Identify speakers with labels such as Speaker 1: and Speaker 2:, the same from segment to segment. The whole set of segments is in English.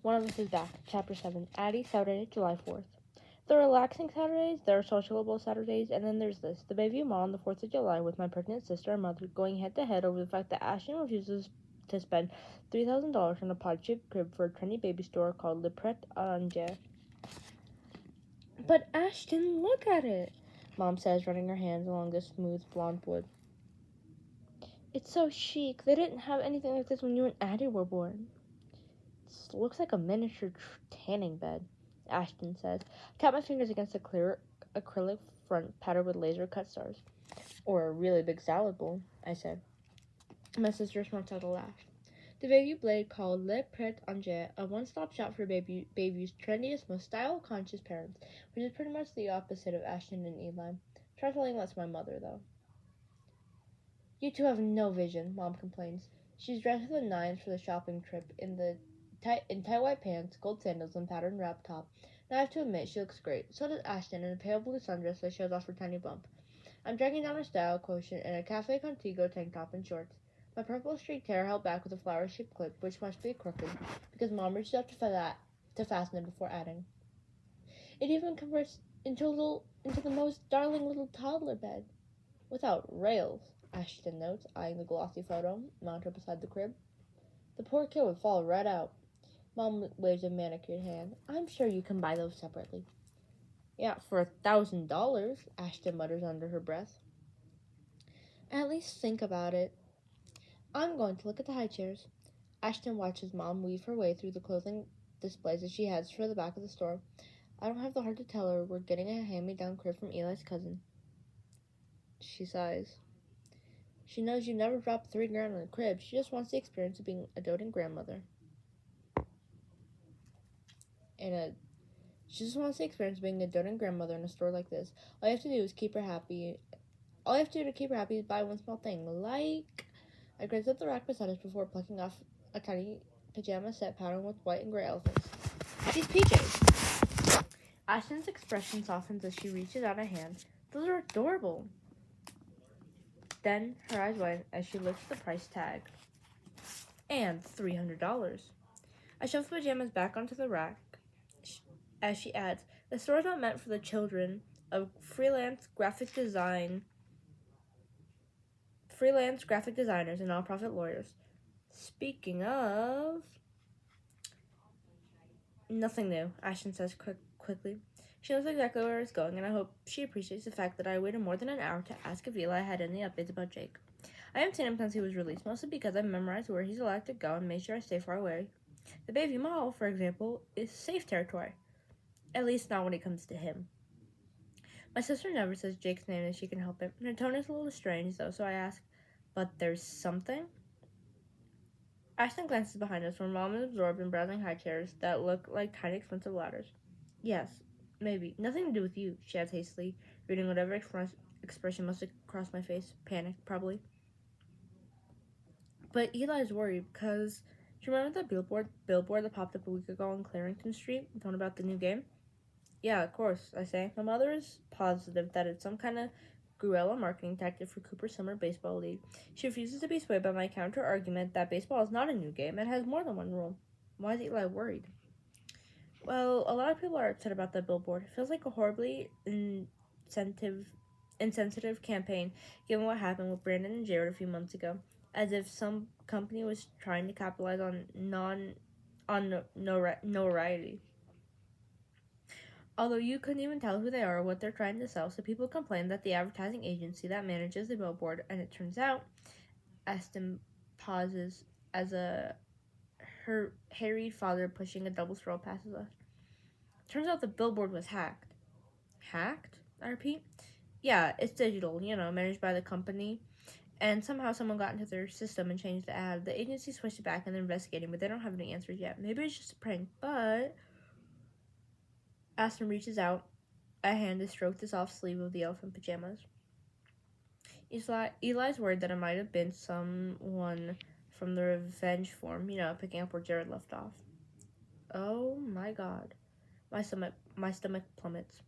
Speaker 1: One of Us is Back, Chapter 7, Addie, Saturday, July 4th. There are relaxing Saturdays, there are sociable Saturdays, and then there's this, the baby mom on the 4th of July with my pregnant sister and mother going head-to-head over the fact that Ashton refuses to spend $3,000 on a pod-shaped crib for a trendy baby store called Le Pret a Manger. But Ashton, look at it, Mom says, running her hands along the smooth blonde wood. It's so chic. They didn't have anything like this when you and Addie were born. It looks like a miniature tanning bed, Ashton says. I tap my fingers against a clear acrylic front patterned with laser cut stars. Or a really big salad bowl, I said. My sister snorts out a laugh. The baby blade called Le Pret a Manger, a one-stop shop for baby's trendiest, most style-conscious parents, which is pretty much the opposite of Ashton and Eli. Try telling that to my mother, though. You two have no vision, Mom complains. She's dressed to the nines for the shopping trip in tight white pants, gold sandals, and patterned wrap top. And I have to admit, she looks great. So does Ashton in a pale blue sundress that shows off her tiny bump. I'm dragging down her style quotient in a Cafe Contigo tank top and shorts. My purple streaked hair held back with a flower-shaped clip, which must be crooked, because Mom reached up to fasten it before adding. It even converts into the most darling little toddler bed. Without rails, Ashton notes, eyeing the glossy photo mounted beside the crib. The poor kid would fall right out. Mom waves a manicured hand. I'm sure you can buy those separately. Yeah, for $1,000, Ashton mutters under her breath. At least think about it. I'm going to look at the high chairs. Ashton watches Mom weave her way through the clothing displays that she heads for the back of the store. I don't have the heart to tell her we're getting a hand-me-down crib from Eli's cousin. She sighs. She knows you never dropped $3,000 on a crib. She just wants the experience of being a doting grandmother. She just wants the experience of being a doting grandmother in a store like this. All you have to do to keep her happy is buy one small thing, like... I glanced at the rack beside us before plucking off a tiny pajama set patterned with white and gray elephants. These PJs! Ashton's expression softens as she reaches out a hand. Those are adorable. Then her eyes widen as she lifts the price tag. And $300. I shove the pajamas back onto the rack as she adds, the store is not meant for the children of freelance graphic designers and nonprofit lawyers. Speaking of... Nothing new, Ashton says quickly. She knows exactly where it's going, and I hope she appreciates the fact that I waited more than an hour to ask if Eli had any updates about Jake. I haven't seen him since he was released, mostly because I've memorized where he's allowed to go and made sure I stay far away. The baby mall, for example, is safe territory. At least not when it comes to him. My sister never says Jake's name if she can help it. Her tone is a little strange, though, so I ask, but there's something? Ashton glances behind us, where Mom is absorbed in browsing high chairs that look like tiny expensive ladders. Yes, maybe. Nothing to do with you, she adds hastily, reading whatever expression must have crossed my face. Panic, probably. But Eli's worried, because... Do you remember that billboard that popped up a week ago on Clarendon Street, the one about the new game? Yeah, of course, I say. My mother is positive that it's some kind of guerrilla marketing tactic for Cooper's Summer Baseball League. She refuses to be swayed by my counter-argument that baseball is not a new game and has more than one rule. Why is Eli worried? Well, a lot of people are upset about that billboard. It feels like a horribly insensitive campaign, given what happened with Brandon and Jared a few months ago, as if some company was trying to capitalize on notoriety. Although you couldn't even tell who they are or what they're trying to sell, so people complained that the advertising agency that manages the billboard, and it turns out, Ashton pauses as her harried father pushing a double stroll passes us. Turns out the billboard was hacked. Hacked? I repeat. Yeah, it's digital, managed by the company. And somehow someone got into their system and changed the ad. The agency switched it back and they're investigating, but they don't have any answers yet. Maybe it's just a prank, but... Ashton reaches out a hand to stroke the soft sleeve of the elephant pajamas. Eli's worried that it might have been someone from the revenge form, picking up where Jared left off. Oh my god. My stomach plummets.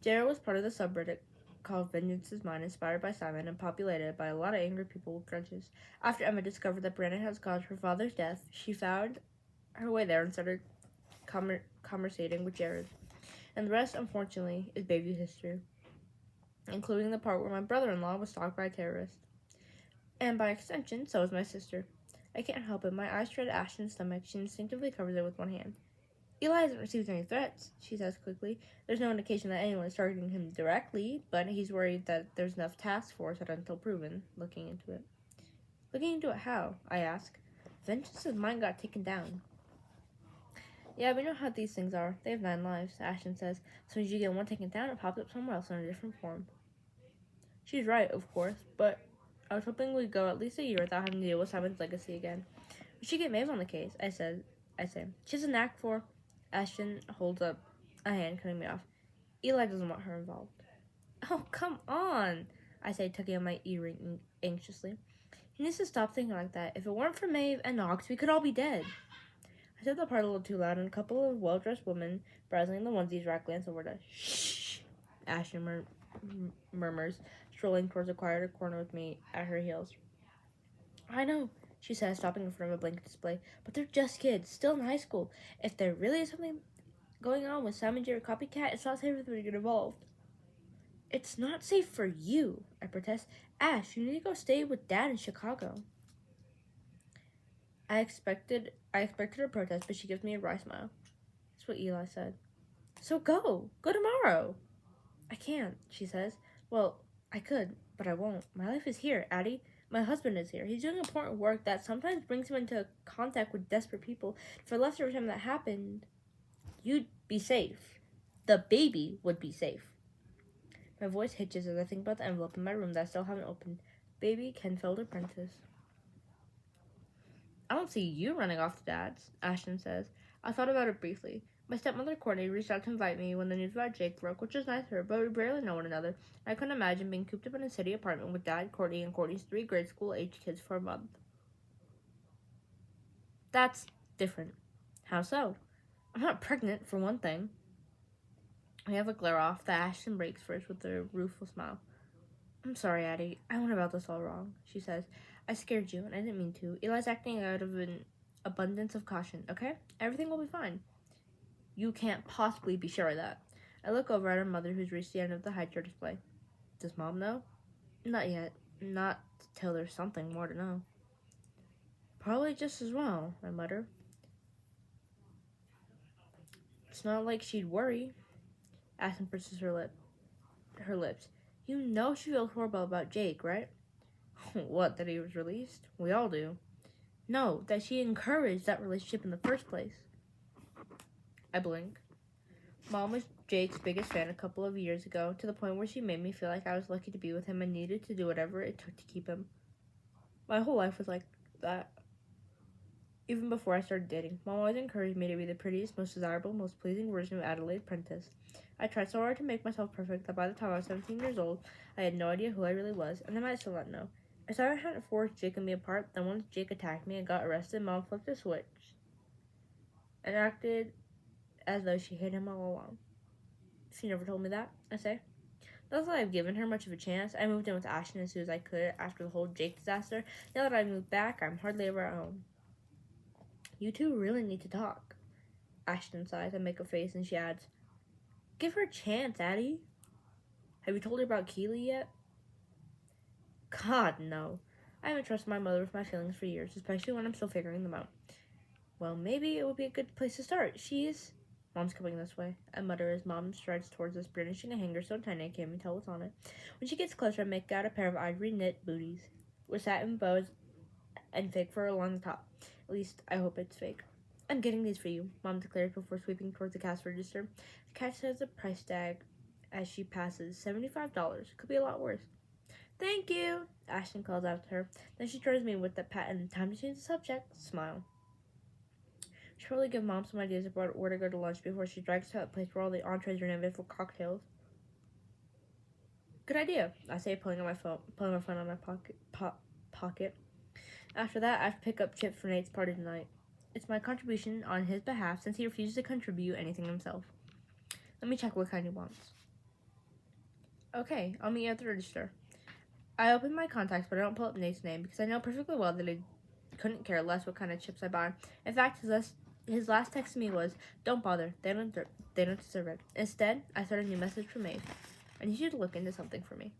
Speaker 1: Jared was part of the subreddit called Vengeance is Mine, inspired by Simon and populated by a lot of angry people with grudges. After Emma discovered that Brandon has caused her father's death, she found her way there and started conversating with Jared. And the rest, unfortunately, is baby history, including the part where my brother-in-law was stalked by a terrorist. And by extension, so is my sister. I can't help it. My eyes tread Ashton's stomach. She instinctively covers it with one hand. Eli hasn't received any threats, she says quickly. There's no indication that anyone is targeting him directly, but he's worried that there's enough task force that until proven. Looking into it. Looking into it how? I ask. Vengeance's mind got taken down. Yeah, we know how these things are. They have 9 lives, Ashton says. As soon as you get one taken down, it pops up somewhere else in a different form. She's right, of course, but I was hoping we'd go at least a year without having to deal with Simon's legacy again. We should get Maeve on the case, I say. She has a knack for... Ashton holds up a hand, cutting me off. Eli doesn't want her involved. Oh, come on, I say, tugging on my earring anxiously. He needs to stop thinking like that. If it weren't for Maeve and Knox, we could all be dead. I said that part a little too loud, and a couple of well-dressed women browsing in the onesies rack glance over to shh, Ashton murmurs, strolling towards a quieter corner with me at her heels. I know, she says, stopping in front of a blanket display, but they're just kids, still in high school. If there really is something going on with Sam and Jerry Copycat, it's not safe for them to get involved. It's not safe for you, I protest. Ash, you need to go stay with Dad in Chicago. I expected her protest, but she gives me a wry smile. That's what Eli said. So go tomorrow. I can't, she says. Well, I could, but I won't. My life is here, Addie. My husband is here. He's doing important work that sometimes brings him into contact with desperate people. For the last every time that happened, you'd be safe. The baby would be safe. My voice hitches as I think about the envelope in my room that I still haven't opened. Baby Ken Felder Prentice. I don't see you running off to Dad's, Ashton says. I thought about it briefly. My stepmother Courtney reached out to invite me when the news about Jake broke, which was nice of her, but we barely know one another. I couldn't imagine being cooped up in a city apartment with Dad, Courtney, and Courtney's 3 grade school-age kids for a month. That's different. How so? I'm not pregnant, for one thing. I have a glare off that Ashton breaks first with a rueful smile. I'm sorry, Addie. I went about this all wrong, she says. I scared you, and I didn't mean to. Eli's acting out of an abundance of caution, okay? Everything will be fine. You can't possibly be sure of that. I look over at her mother, who's reached the end of the high chair display. Does Mom know? Not yet. Not till there's something more to know. Probably just as well, I mutter. It's not like she'd worry. Ashton purses her lips. You know she feels horrible about Jake, right? What, that he was released? We all do. No, that she encouraged that relationship in the first place. I blink. Mom was Jake's biggest fan a couple of years ago, to the point where she made me feel like I was lucky to be with him and needed to do whatever it took to keep him. My whole life was like that. Even before I started dating, Mom always encouraged me to be the prettiest, most desirable, most pleasing version of Adelaide Prentice. I tried so hard to make myself perfect that by the time I was 17 years old, I had no idea who I really was, and I might still not know. If I hadn't forced Jake and me apart, then once Jake attacked me and got arrested, Mom flipped a switch and acted as though she hated him all along. She never told me that, I say. Not that I've given her much of a chance. I moved in with Ashton as soon as I could after the whole Jake disaster. Now that I've moved back, I'm hardly ever at home. You two really need to talk. Ashton sighs and makes a face, and she adds, Give her a chance, Addie. Have you told her about Keeley yet? God, no. I haven't trusted my mother with my feelings for years, especially when I'm still figuring them out. Well, maybe it would be a good place to start. Mom's coming this way. I mutter as Mom strides towards us, brandishing a hanger so tiny I can't even tell what's on it. When she gets closer, I make out a pair of ivory knit booties with satin bows and fake fur along the top. At least, I hope it's fake. I'm getting these for you, Mom declares before sweeping towards the cash register. The cash says a price tag as she passes. $75. Could be a lot worse. Thank you, Ashton calls out to her. Then she turns me with that pat and time to change the subject. Smile. Should probably give Mom some ideas about where to go to lunch before she drags to that place where all the entrees are named for cocktails. Good idea, I say, pulling my phone on my pocket. After that, I have to pick up chips for Nate's party tonight. It's my contribution on his behalf since he refuses to contribute anything himself. Let me check what kind he wants. Okay, I'll meet you at the register. I open my contacts, but I don't pull up Nate's name because I know perfectly well that I couldn't care less what kind of chips I buy. In fact, His last text to me was, "Don't bother. They don't deserve it." Instead, I started a new message for Maeve. "I need you to look into something for me."